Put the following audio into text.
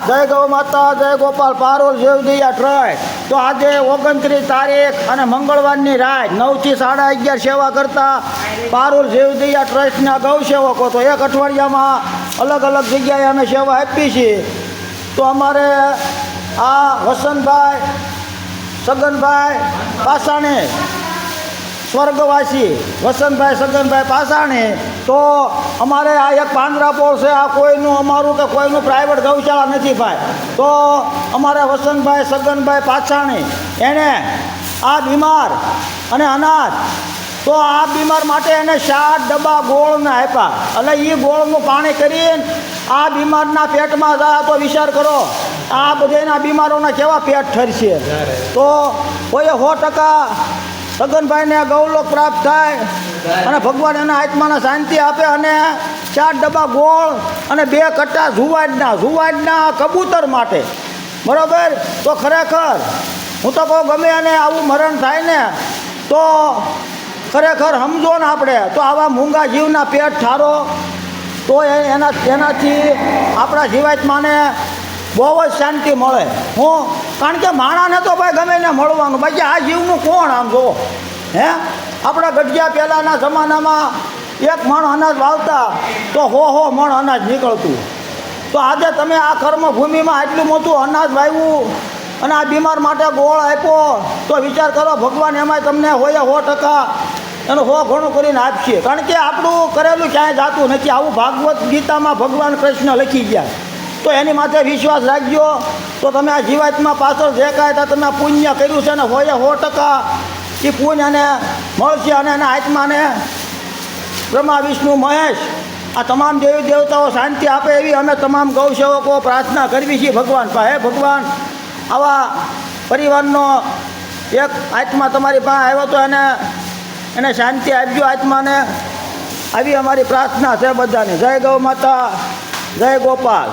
જય ગૌ માતા, જય ગોપાલ, પારોલ જેવદિયા ટ્રસ્ટ. તો આજે 29 તારીખ અને મંગળવારની રાત 9 થી 11:30 સેવા કરતા પારોલ જેવદિયા ટ્રસ્ટના ગૌ સેવકો તો એક અઠવાડિયામાં અલગ અલગ જગ્યાએ અમે સેવા આપી છીએ. તો અમારે આ વસંતભાઈ સગનભાઈ પાસાણે, સ્વર્ગવાસી વસંતભાઈ સગનભાઈ પાસાણે, તો અમારે આ એક પાંજરાપોળ છે. આ કોઈનું અમારું કે કોઈનું પ્રાઇવેટ ગૌશાળા નથી ભાઈ. તો અમારે વસંતભાઈ સગનભાઈ પાસાણી એણે આ બીમાર અને અનાથ, તો આ બીમાર માટે એને 7 ડબ્બા ગોળના આપ્યા. એટલે એ ગોળનું પાણી કરીને આ બીમારના પેટમાં જાય તો વિચાર કરો આ બધાના બીમારોના કેવા પેટ ઠરશે. તો કોઈએ 100% સગનભાઈને ગૌલોક પ્રાપ્ત થાય અને ભગવાન એના આત્માને શાંતિ આપે. અને 7 ડબ્બા ગોળ અને 2 કટ્ટા જુવાજના કબૂતર માટે, બરાબર. તો ખરેખર હું તો કહું ગમે અને આવું મરણ થાય ને તો ખરેખર સમજો ને આપણે તો આવા મૂંગા જીવના પેટ ઠારો તો એનાથી આપણા જીવાત્માને બહુ જ શાંતિ મળે. કારણ કે માણાને તો ભાઈ ગમે ને મળવાનું, બાકી આ જીવનું કોણ આમ જુઓ. હે આપણા ગઢિયા પહેલાંના જમાનામાં 1 મણ અનાજ વાવતા તો 100 મણ અનાજ નીકળતું. તો આજે તમે આ કર્મભૂમિમાં આટલું મોટું અનાજ વાવ્યું અને આ બીમાર માટે ગોળ આપ્યો તો વિચાર કરો ભગવાન એમાં તમને 100% એનું 100 ઘણું કરીને આપશે. કારણ કે આપણું કરેલું ક્યાંય જાતું નથી. આવું ભાગવત ગીતામાં ભગવાન કૃષ્ણ લખી ગયા. તો એની માથે વિશ્વાસ રાખજો તો તમે આ જીવાતમાં પાછળ જે કાંઈ હતા તમે પુણ્ય કર્યું છે ને 100% એ પુણ્યને મળશે. અને એના આત્માને બ્રહ્મા વિષ્ણુ મહેશ આ તમામ દેવી દેવતાઓ શાંતિ આપે એવી અમે તમામ ગૌસેવકો પ્રાર્થના કરવી છીએ ભગવાન પાસે. ભગવાન આવા પરિવારનો એક આત્મા તમારી પાસે આવ્યો તો એને શાંતિ આપજો આત્માને, આવી અમારી પ્રાર્થના છે બધાની. જય ગૌ માતા, જય ગોપાલ.